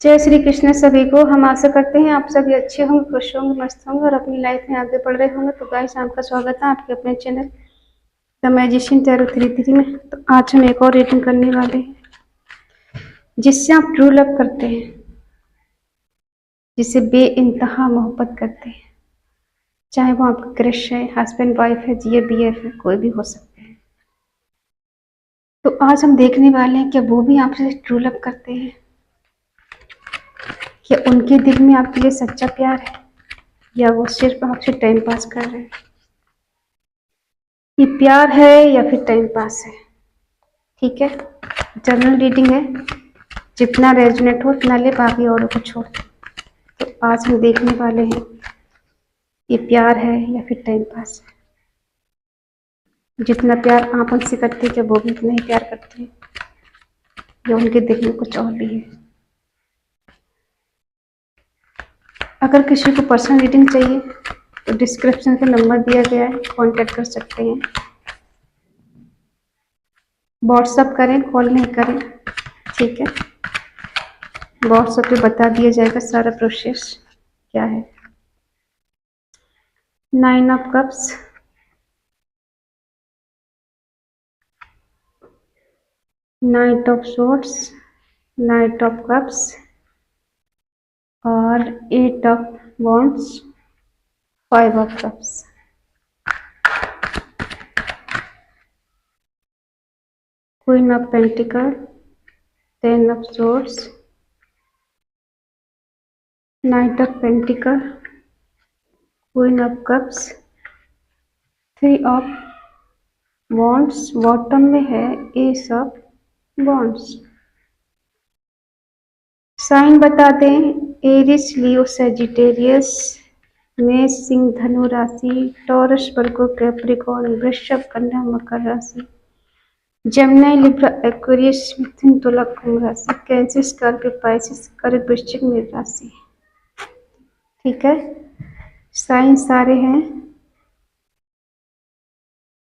जय श्री कृष्ण सभी को। हम आशा करते हैं आप सभी अच्छे होंगे, खुश होंगे, मस्त होंगे और अपनी लाइफ में आगे बढ़ रहे होंगे। तो गाइस, आपका स्वागत है आपके अपने चैनल द मैजिशियन टैरो 33 में। तो आज हम एक और रीडिंग करने वाले हैं जिससे आप ट्रू लव करते हैं, जिससे बेइंतहा मोहब्बत करते हैं, चाहे वो आपका क्रश है, हस्बैंड वाइफ है, जी BF है, कोई भी हो सकते हैं। तो आज हम देखने वाले हैं कि वो भी आपसे ट्रू लव करते हैं या उनके दिल में आपके लिए सच्चा प्यार है, या वो सिर्फ आपसे टाइम पास कर रहे हैं। ये प्यार है या फिर टाइम पास है। ठीक है, जनरल रीडिंग है, जितना रेजोनेट हो उतना ले, बाकी औरों को छोड़। तो आज हम देखने वाले हैं ये प्यार है या फिर टाइम पास है। जितना प्यार आप उनसे करते हैं, क्या वो भी उतना ही प्यार करते हैं, या उनके दिल में कुछ और भी है। अगर किसी को पर्सनल रीडिंग चाहिए तो डिस्क्रिप्शन पे नंबर दिया गया है, कांटेक्ट कर सकते हैं। व्हाट्सअप करें, कॉल नहीं करें। ठीक है, व्हाट्सएप पे बता दिया जाएगा सारा प्रोसेस क्या है। 9 of cups, night of swords, night of cups और 8 of wands, 5 of cups. Queen of pentacle, 10 of swords, night of pentacle, queen of cups, 3 of wands, bottom में है एस ऑफ वॉन्ड्स। साइन बता दें, Eris, लियो, Sagittarius, मेष, सिंह, धनु राशि, taurus, वर्गो, Capricorn, वृषभ, कन्या, मकर राशि, जेमिनी, लिब्रा, एक्वेरियस, मिथुन, तुला, कुंभ राशि, कैंसर, स्कॉर्पियो, पाइसिस, कर्क, वृश्चिक, मीन राशि। ठीक है, साइन सारे हैं,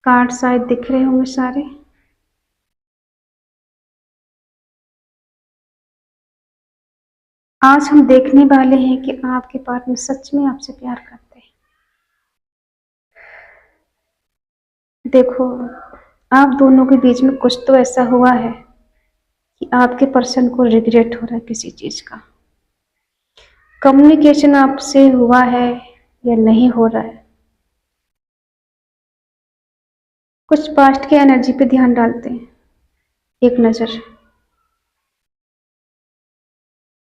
कार्ड शायद दिख रहे होंगे सारे। आज हम देखने वाले हैं कि आपके पार्टनर सच में आपसे प्यार करते हैं। देखो, आप दोनों के बीच में कुछ तो ऐसा हुआ है कि आपके पर्सन को रिग्रेट हो रहा है किसी चीज का। कम्युनिकेशन आपसे हुआ है या नहीं हो रहा है। कुछ पास्ट के एनर्जी पे ध्यान डालते हैं, एक नजर।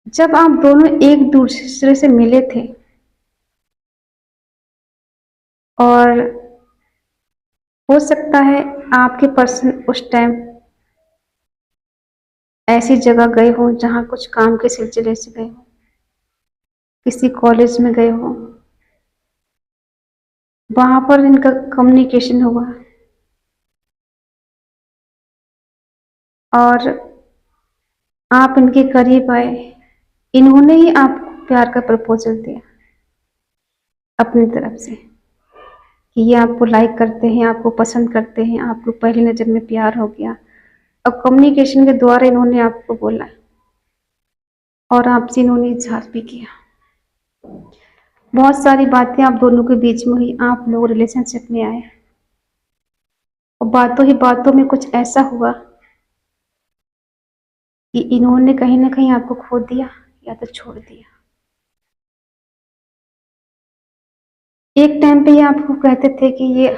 जब आप दोनों एक दूसरे से मिले थे और हो सकता है आपके पर्सन उस टाइम ऐसी जगह गए हो जहां कुछ काम के सिलसिले से गए हो, किसी कॉलेज में गए हो, वहां पर इनका कम्युनिकेशन हुआ और आप इनके करीब आए। इन्होंने ही आपको प्यार का प्रपोजल दिया अपनी तरफ से कि ये आपको लाइक करते हैं, आपको पसंद करते हैं, आपको पहली नजर में प्यार हो गया। अब कम्युनिकेशन के द्वारा इन्होंने आपको बोला और आपसे इन्होंने इजहार भी किया। बहुत सारी बातें आप दोनों के बीच में हुई, आप लोग रिलेशनशिप में आए और बातों ही बातों में कुछ ऐसा हुआ कि इन्होंने कहीं ना कहीं आपको खो दिया या तो छोड़ दिया। एक टाइम पे ये आपको कहते थे कि ये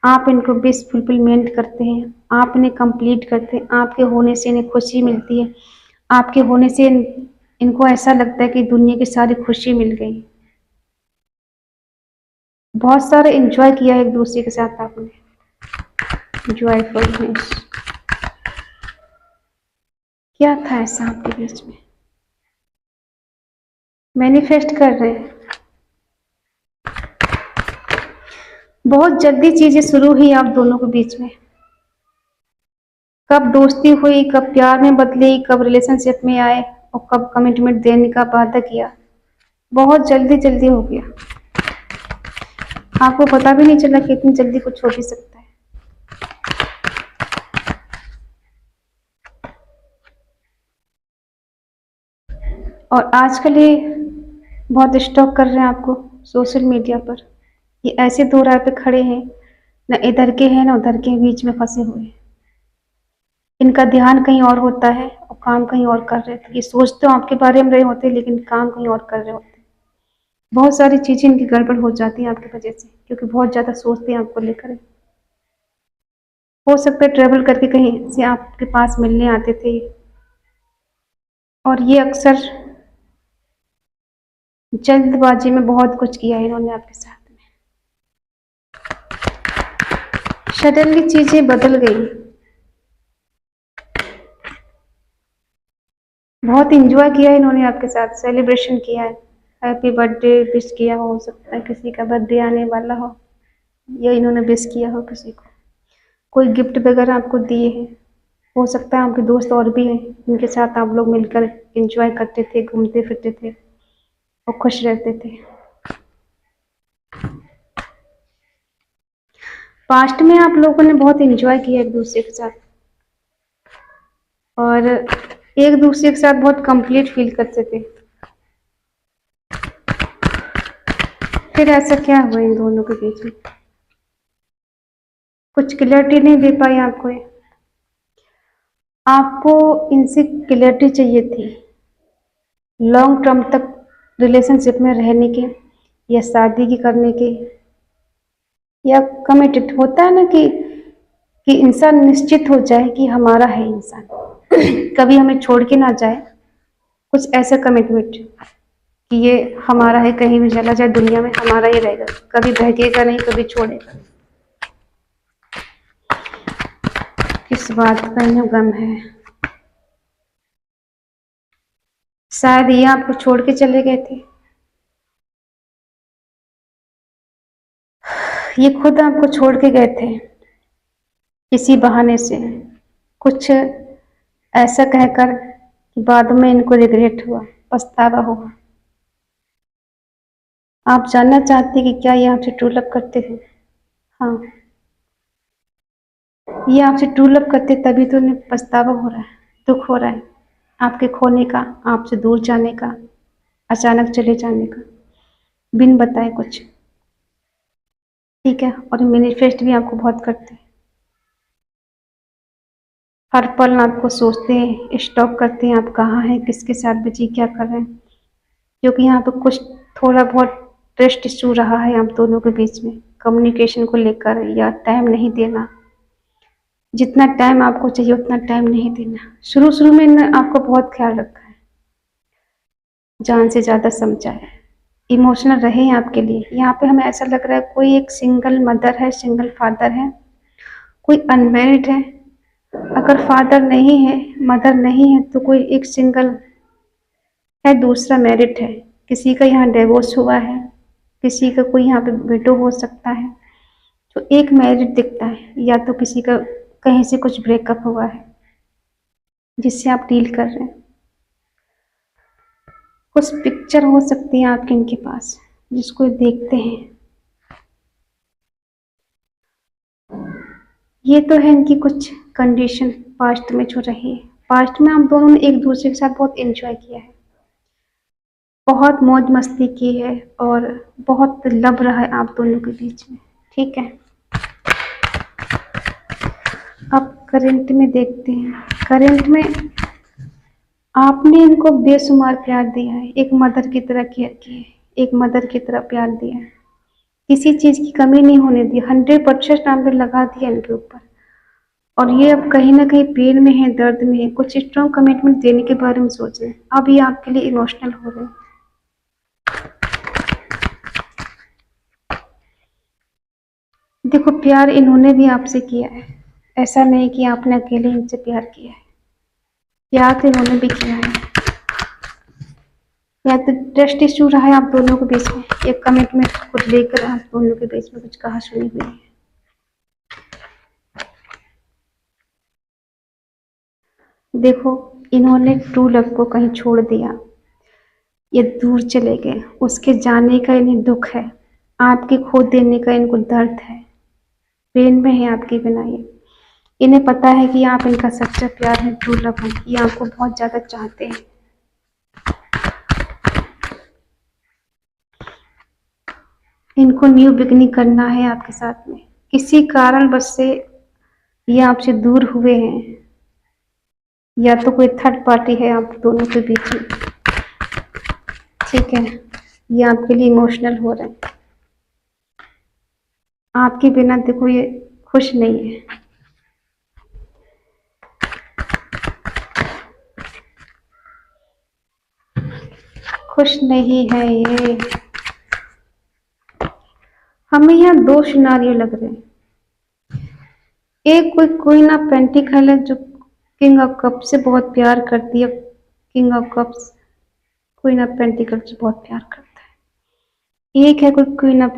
आप इनको विश फुलफिलमेंट करते हैं, आप इन्हें कंप्लीट करते हैं, आपके होने से इन्हें खुशी मिलती है, आपके होने से इनको ऐसा लगता है कि दुनिया की सारी खुशी मिल गई। बहुत सारे एंजॉय किया एक दूसरे के साथ आपने, जॉयफुलनेस। क्या था ऐसा आपके बीच में? मैनिफेस्ट कर रहे हैं, बहुत जल्दी चीजें शुरू हुई आप दोनों के बीच में। कब दोस्ती हुई, कब प्यार में बदली, कब रिलेशनशिप में आए और कब कमिटमेंट देने का वादा किया। बहुत जल्दी जल्दी हो गया, आपको पता भी नहीं चला कि इतनी जल्दी कुछ हो भी सकता है। और आजकल ये बहुत स्टॉक कर रहे हैं आपको सोशल मीडिया पर। ये ऐसे दो राह पे खड़े हैं, न इधर के हैं न उधर के, बीच में फंसे हुए हैं। इनका ध्यान कहीं और होता है और काम कहीं और कर रहे थे। ये सोच तो आपके बारे में रहे होते लेकिन काम कहीं और कर रहे होते। बहुत सारी चीजें इनकी गड़बड़ हो जाती है आपकी वजह से, क्योंकि बहुत ज्यादा सोचते हैं आपको लेकर। हो सकता है ट्रेवल करके कहीं से आपके पास मिलने आते थे, और ये अक्सर जल्दबाजी में बहुत कुछ किया है इन्होंने आपके साथ में। सडनली चीजें बदल गई। बहुत इंजॉय किया है इन्होंने आपके साथ, सेलिब्रेशन किया है, हैप्पी बर्थडे विश किया हो सकता है किसी का बर्थडे आने वाला हो, या इन्होंने विश किया हो किसी को, कोई गिफ्ट वगैरह आपको दिए हैं। हो सकता है आपके दोस्त और भी हैं जिनके साथ आप लोग मिलकर एंजॉय करते थे, घूमते फिरते थे और खुश रहते थे। पास्ट में आप लोगों ने बहुत एंजॉय किया एक दूसरे के साथ, और एक दूसरे के साथ बहुत कंप्लीट फील करते थे। फिर ऐसा क्या हुआ इन दोनों के बीच में? कुछ क्लियरिटी नहीं दे पाई आपको ये। आपको इनसे क्लियरिटी चाहिए थी, लॉन्ग टर्म तक रिलेशनशिप में रहने के, या शादी की करने के, या कमिटेड होता है ना कि इंसान निश्चित हो जाए कि हमारा है इंसान, कभी हमें छोड़ के ना जाए। कुछ ऐसा कमिटमेंट कि ये हमारा है, कहीं भी चला जाए दुनिया में हमारा ही रहेगा, कभी बहकेगा नहीं, कभी छोड़ेगा। किस बात का इन्हें गम है? शायद ये आपको छोड़ के चले गए थे, ये खुद आपको छोड़ के गए थे किसी बहाने से, कुछ ऐसा कहकर कि बाद में इनको रिग्रेट हुआ, पछतावा हुआ। आप जानना चाहते कि क्या ये आपसे ट्रू लव करते थे? हाँ, ये आपसे ट्रू लव करते, तभी तो उन्हें पछतावा हो रहा है, दुख हो रहा है आपके खोने का, आपसे दूर जाने का, अचानक चले जाने का, बिन बताए कुछ। ठीक है, और मैनिफेस्ट भी आपको बहुत करते हैं, हर पल आपको सोचते हैं, स्टॉक करते हैं आप कहाँ हैं, किसके साथ बिजी, क्या कर रहे हैं, क्योंकि यहाँ पे कुछ थोड़ा बहुत ट्रस्ट इशू रहा है आप दोनों के बीच में, कम्युनिकेशन को लेकर, या टाइम नहीं देना। जितना टाइम आपको चाहिए उतना टाइम नहीं देना। शुरू शुरू में इन्होंने आपको बहुत ख्याल रखा है, जान से ज़्यादा समझा है, इमोशनल रहे हैं आपके लिए। यहाँ पे हमें ऐसा लग रहा है कोई एक सिंगल मदर है, सिंगल फादर है, कोई अनमेरिड है। अगर फादर नहीं है, मदर नहीं है, तो कोई एक सिंगल है, दूसरा मैरिड है। किसी का यहाँ डिवोर्स हुआ है, किसी का कोई यहाँ पे विडो हो सकता है, तो एक मैरिड दिखता है, या तो किसी का कहीं से कुछ ब्रेकअप हुआ है जिससे आप डील कर रहे हैं। कुछ पिक्चर हो सकती है आपके इनके पास जिसको देखते हैं। ये तो है इनकी कुछ कंडीशन पास्ट में जो रही है। पास्ट में आप दोनों ने एक दूसरे के साथ बहुत एंजॉय किया है, बहुत मौज मस्ती की है, और बहुत लव रहा है आप दोनों के बीच में। ठीक है, अब करंट में देखते हैं। करंट में आपने इनको बेशुमार प्यार दिया है, एक मदर की तरह केयर की है, एक मदर की तरह प्यार दिया है, किसी चीज़ की कमी नहीं होने दी, 100% आपने लगा दिया इनके ऊपर। और ये अब कहीं ना कहीं पेन में है, दर्द में है, कुछ स्ट्रॉन्ग कमिटमेंट देने के बारे में सोच रहे हैं। अब ये आपके लिए इमोशनल हो रहे हैं। देखो, प्यार इन्होंने भी आपसे किया है, ऐसा नहीं कि आपने अकेले इनसे प्यार किया है, प्यार तो इन्होंने भी किया है। या तो ट्रस्ट इशू रहा है आप दोनों के बीच में, एक कमिटमेंट को लेकर आप दोनों के बीच में कुछ कहा सुनी हुई है। देखो, इन्होंने ट्रू लव को कहीं छोड़ दिया, ये दूर चले गए, उसके जाने का इन्हें दुख है, आपके खो देने का इनको दर्द है, पेन में है आपके बिना। ये इन्हें पता है कि आप इनका सच्चा प्यार है, ट्रू लव है, ये आपको बहुत ज़्यादा चाहते हैं। इनको न्यू बिगनिंग करना है आपके साथ में। किसी कारणवश से ये आपसे दूर हुए हैं, या तो कोई थर्ड पार्टी है आप दोनों के बीच में, ठीक है। ये आपके लिए इमोशनल हो रहे हैं, आपके बिना देखो ये खुश नहीं है। खुश नहीं है ये। हमें यहाँ दो सिनारियो लग रहे हैं। एक कोई क्वीन ऑफ पेंटिकल है जो किंग ऑफ कप से बहुत प्यार करती है, king of cups queen of pentacle से बहुत प्यार करता है। एक है कोई क्वीन ऑफ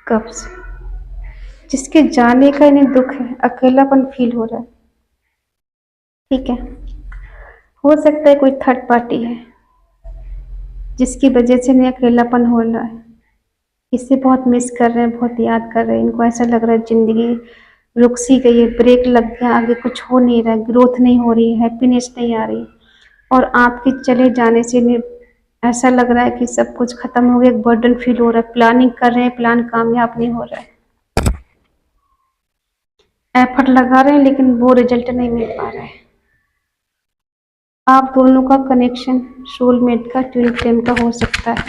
कप्स, जिसके जाने का इन्हें दुख है, अकेलापन फील हो रहा है, ठीक है। हो सकता है कोई थर्ड पार्टी है जिसकी वजह से इन्हें अकेलापन हो रहा है, इसे बहुत मिस कर रहे हैं, बहुत याद कर रहे हैं। इनको ऐसा लग रहा है जिंदगी रुक सी गई है, ब्रेक लग गया, आगे कुछ हो नहीं रहा है, ग्रोथ नहीं हो रही है, हैप्पीनेस नहीं आ रही। और आपके चले जाने से इन्हें ऐसा लग रहा है कि सब कुछ खत्म हो गया, एक बर्डन फील हो रहा है। प्लानिंग कर रहे हैं, प्लान कामयाब नहीं हो रहा है, एफर्ट लगा रहे हैं लेकिन वो रिजल्ट नहीं मिल पा रहा है। आप दोनों का कनेक्शन सोलमेट का, ट्विन फ्लेम का हो सकता है,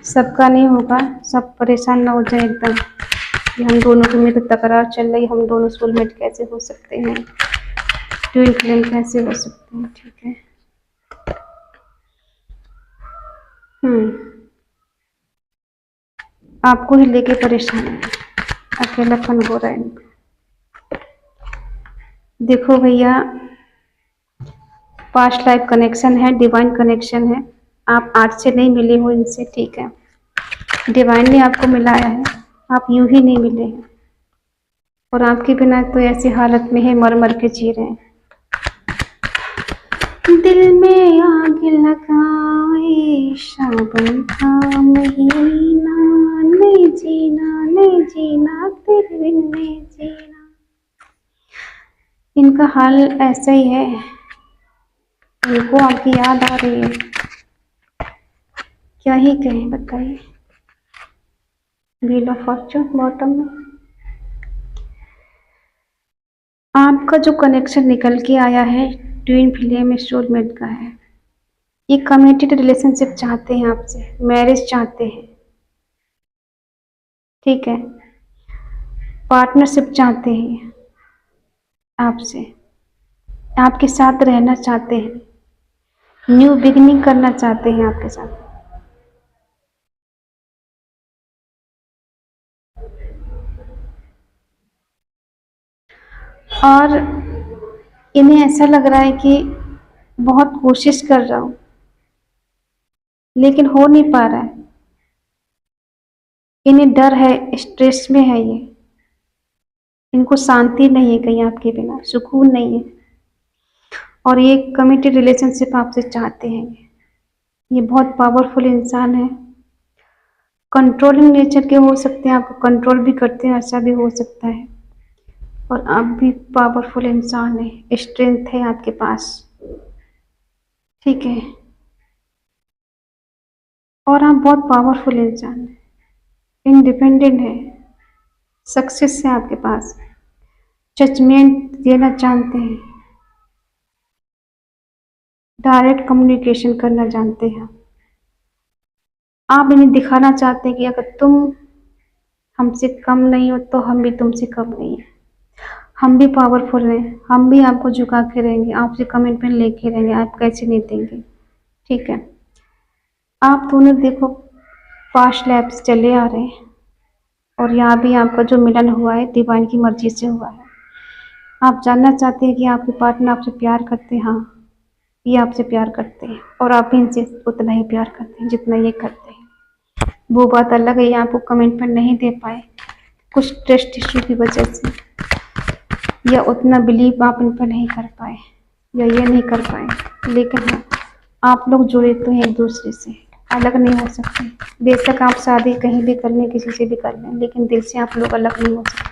सबका नहीं होगा। सब परेशान ना हो जाए एकदम कि हम दोनों के में तो तकरार चल रही, हम दोनों सोलमेट कैसे हो सकते हैं, ट्विन फ्लेम कैसे हो सकते हैं, ठीक है। आपको ही लेके परेशान है, अकेलापन हो रहा है इनको। देखो भैया, पास्ट लाइफ कनेक्शन है, डिवाइन कनेक्शन है। आप आज से नहीं मिले हो इनसे, ठीक है। डिवाइन ने आपको मिलाया है, आप यूं ही नहीं मिले हैं। और आपके बिना तो ऐसी हालत में है, मर मर के जी रहे हैं। दिल में आग लगाए सावन का महीना, नहीं जीना नहीं जीना तेरे बिन नहीं जीना। इनका हाल ऐसा ही है, इनको आपकी याद आ रही है, क्या ही कहें बताइए। व्हील ऑफ फॉर्चून बॉटम में आपका जो कनेक्शन निकल के आया है, ट्विन फ्लेम सोलमेट का है। ये कमिटेड रिलेशनशिप चाहते हैं आपसे, मैरिज चाहते हैं, ठीक है। पार्टनरशिप चाहते हैं आपसे, आपके साथ रहना चाहते हैं, न्यू बिगिनिंग करना चाहते हैं आपके साथ। और इन्हें ऐसा लग रहा है कि बहुत कोशिश कर रहा हूं लेकिन हो नहीं पा रहा है। इन्हें डर है, स्ट्रेस में है ये, इनको शांति नहीं है, कहीं आपके बिना सुकून नहीं है। और ये कमिटेड रिलेशनशिप आपसे चाहते हैं। ये बहुत पावरफुल इंसान है, कंट्रोलिंग नेचर के हो सकते हैं, आपको कंट्रोल भी करते हैं, ऐसा भी हो सकता है। और आप भी पावरफुल इंसान है, स्ट्रेंथ है आपके पास, ठीक है। और आप बहुत पावरफुल इंसान है, इंडिपेंडेंट है, सक्सेस है आपके पास, जजमेंट देना जानते हैं, डायरेक्ट कम्युनिकेशन करना जानते हैं। आप इन्हें दिखाना चाहते हैं कि अगर तुम हमसे कम नहीं हो तो हम भी तुमसे कम नहीं है, हम भी पावरफुल हैं, हम भी आपको झुका के रहेंगे, आपसे कमिटमेंट लेके रहेंगे, आप कैसे नहीं देंगे, ठीक है। आप दोनों देखो पास्ट लाइफ चले आ रहे हैं, और यहाँ भी आपका जो मिलन हुआ है डिवाइन की मर्जी से हुआ है। आप जानना चाहते हैं कि आपके पार्टनर आपसे प्यार करते हैं, हाँ ये आपसे प्यार करते हैं, और आप भी इनसे उतना ही प्यार करते हैं जितना ये करते हैं। वो बात अलग है, ये आपको कमिटमेंट नहीं दे पाए कुछ ट्रस्ट इशू की वजह से, या उतना बिलीव आप इन पर नहीं कर पाए, या ये नहीं कर पाए। लेकिन हाँ, आप लोग जुड़े तो हैं एक दूसरे से, अलग नहीं हो सकते। बेशक आप शादी कहीं भी कर लें, किसी से भी कर लें, लेकिन दिल से आप लोग अलग नहीं हो सकते।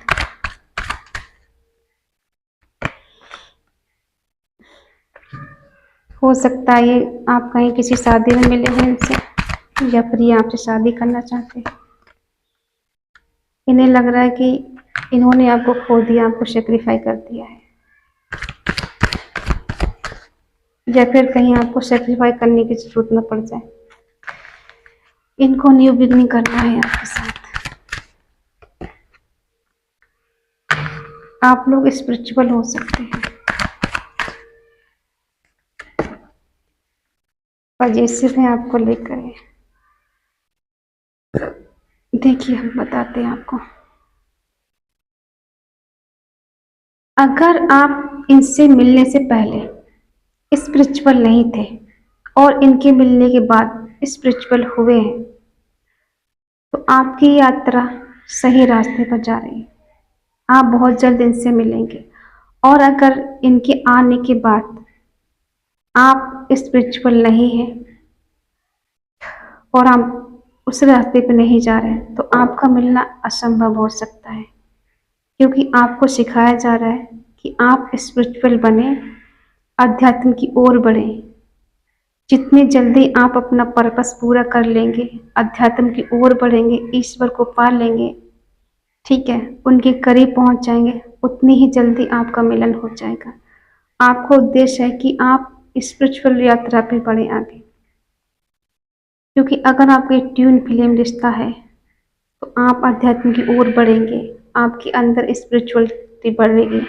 हो सकता है ये आप कहीं किसी शादी में मिले हैं इनसे, या फिर ये आपसे शादी करना चाहते हैं। इन्हें लग रहा है कि इन्होंने आपको खो दिया, आपको सेक्रीफाई कर दिया है, या फिर कहीं आपको सेक्रीफाई करने की जरूरत न पड़ जाए। इनको न्यू बिगनिंग करना है आपके साथ। आप लोग स्पिरिचुअल हो सकते हैं, पॉजिटिव है आपको लेकर। देखिए हम बताते हैं आपको। अगर आप इनसे मिलने से पहले स्पिरिचुअल नहीं थे और इनके मिलने के बाद स्पिरिचुअल हुए हैं, तो आपकी यात्रा सही रास्ते पर जा रही है। आप बहुत जल्द इनसे मिलेंगे। और अगर इनके आने के बाद आप स्पिरिचुअल नहीं हैं और आप उस रास्ते पे नहीं जा रहे हैं, तो आपका मिलना असंभव हो सकता है, क्योंकि आपको सिखाया जा रहा है कि आप स्पिरिचुअल बने, अध्यात्म की ओर बढ़े। जितनी जल्दी आप अपना पर्पस पूरा कर लेंगे, अध्यात्म की ओर बढ़ेंगे, ईश्वर को पा लेंगे, ठीक है, उनके करीब पहुंच जाएंगे, उतनी ही जल्दी आपका मिलन हो जाएगा। आपका उद्देश्य है कि आप स्पिरिचुअल यात्रा पे बढ़े आगे, क्योंकि अगर आपका ट्यून फ्लेम रिश्ता है तो आप अध्यात्म की ओर बढ़ेंगे, आपके अंदर स्पिरिचुअलिटी बढ़ेगी,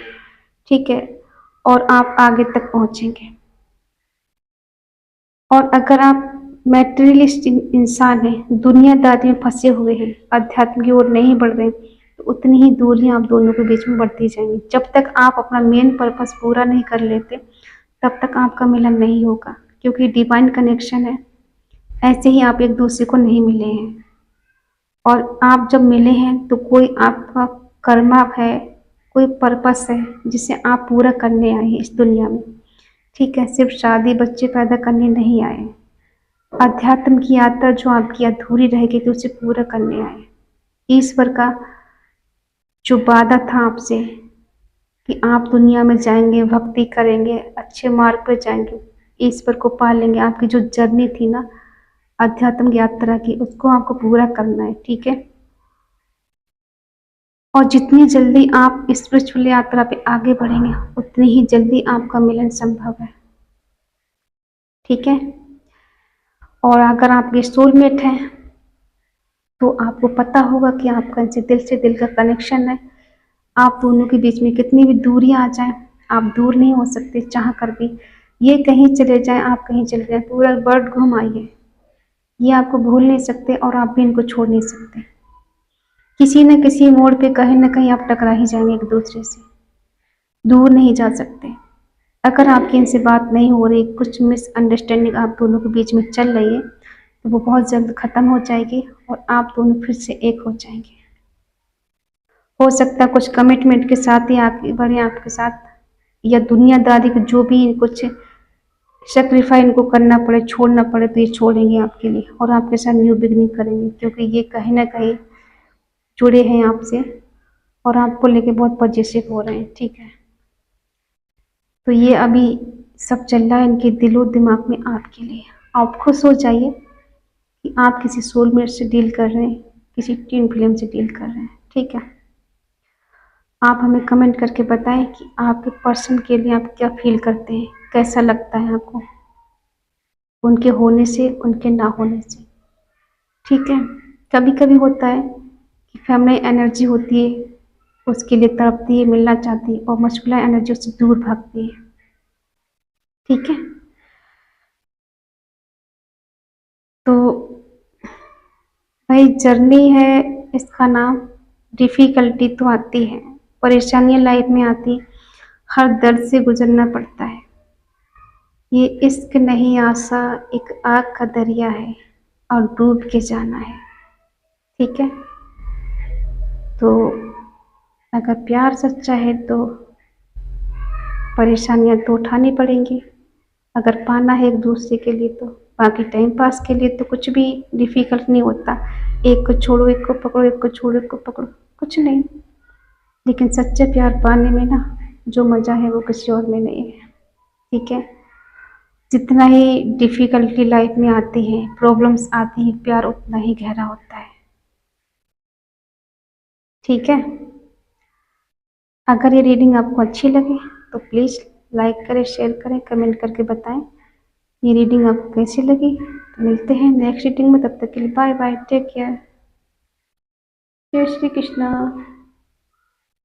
ठीक है, और आप आगे तक पहुंचेंगे। और अगर आप मैटेरियलिस्ट इंसान हैं, दुनियादारी में फंसे हुए हैं, अध्यात्म की ओर नहीं बढ़ रहे, तो उतनी ही दूरियां आप दोनों के बीच में बढ़ती जाएंगी। जब तक आप अपना मेन पर्पस पूरा नहीं कर लेते, तब तक आपका मिलन नहीं होगा, क्योंकि डिवाइन कनेक्शन है। ऐसे ही आप एक दूसरे को नहीं मिले हैं, और आप जब मिले हैं तो कोई आपका कर्मा है, कोई पर्पस है जिसे आप पूरा करने आए हैं इस दुनिया में, ठीक है। सिर्फ शादी बच्चे पैदा करने नहीं आए, अध्यात्म की यात्रा जो आपकी अधूरी रह गई थी उसे पूरा करने आए। ईश्वर का जो वादा था आपसे कि आप दुनिया में जाएंगे, भक्ति करेंगे, अच्छे मार्ग पर जाएंगे, ईश्वर को पा लेंगे, आपकी जो जर्नी थी ना अध्यात्म यात्रा की, उसको आपको पूरा करना है, ठीक है। और जितनी जल्दी आप स्पिरिचुअल यात्रा पे आगे बढ़ेंगे, उतनी ही जल्दी आपका मिलन संभव है, ठीक है। और अगर आपके सोलमेट हैं तो आपको पता होगा कि आपका इनसे दिल का कनेक्शन है। आप दोनों के बीच में कितनी भी दूरियां आ जाएं, आप दूर नहीं हो सकते चाह कर भी। ये कहीं चले जाएं, आप कहीं चले जाएं, पूरा वर्ल्ड घूम आइए, ये आपको भूल नहीं सकते और आप भी इनको छोड़ नहीं सकते। किसी न किसी मोड़ पे कहीं ना कहीं आप टकरा ही जाएंगे एक दूसरे से, दूर नहीं जा सकते। अगर आपकी इनसे बात नहीं हो रही, कुछ मिसअंडरस्टैंडिंग आप दोनों के बीच में चल रही है, तो वो बहुत जल्द खत्म हो जाएगी और आप दोनों फिर से एक हो जाएंगे। हो सकता है कुछ कमिटमेंट के साथ ही आगे बढ़े आपके साथ, या दुनियादारी के जो भी कुछ सेक्रीफाई इनको करना पड़े, छोड़ना पड़े, तो ये छोड़ेंगे आपके लिए और आपके साथ न्यू बिगनिंग करेंगे, क्योंकि ये कहीं ना कहीं जुड़े हैं आपसे और आपको लेके बहुत पॉजिटिव हो रहे हैं, ठीक है। तो ये अभी सब चल रहा है इनके दिलो दिमाग में आपके लिए। आप खुश हो जाइए कि आप किसी सोलमेट से डील कर रहे हैं, किसी ट्विन फ्लेम से डील कर रहे हैं, ठीक है। आप हमें कमेंट करके बताएं कि आपके पर्सन के लिए आप क्या फील करते हैं, कैसा लगता है आपको उनके होने से, उनके ना होने से, ठीक है। कभी कभी होता है कि फैमिली एनर्जी होती है, उसके लिए तड़पती है, मिलना चाहती है, और मस्कुलर एनर्जी उससे दूर भागती है, ठीक है। तो भाई जर्नी है, इसका नाम। डिफ़िकल्टी तो आती है, परेशानियां लाइफ में आती, हर दर्द से गुजरना पड़ता है। ये इश्क नहीं आसा, एक आग का दरिया है और डूब के जाना है, ठीक है। तो अगर प्यार सच्चा है तो परेशानियां तो उठानी पड़ेंगी। अगर पाना है एक दूसरे के लिए, तो बाकी टाइम पास के लिए तो कुछ भी डिफ़िकल्ट नहीं होता। एक को छोड़ो, एक को पकड़ो, एक को छोड़ो, एक को पकड़ो, कुछ नहीं। लेकिन सच्चे प्यार पाने में ना जो मज़ा है वो किसी और में नहीं है, ठीक है। जितना ही डिफिकल्टी लाइफ में आती है, प्रॉब्लम्स आती है, प्यार उतना ही गहरा होता है। ठीक है, अगर ये रीडिंग आपको अच्छी लगे तो प्लीज़ लाइक करें, शेयर करें, कमेंट करके बताएं ये रीडिंग आपको कैसी लगी। तो मिलते हैं नेक्स्ट रीडिंग में, तब तक के लिए बाय बाय, टेक केयर, जय श्री कृष्णा।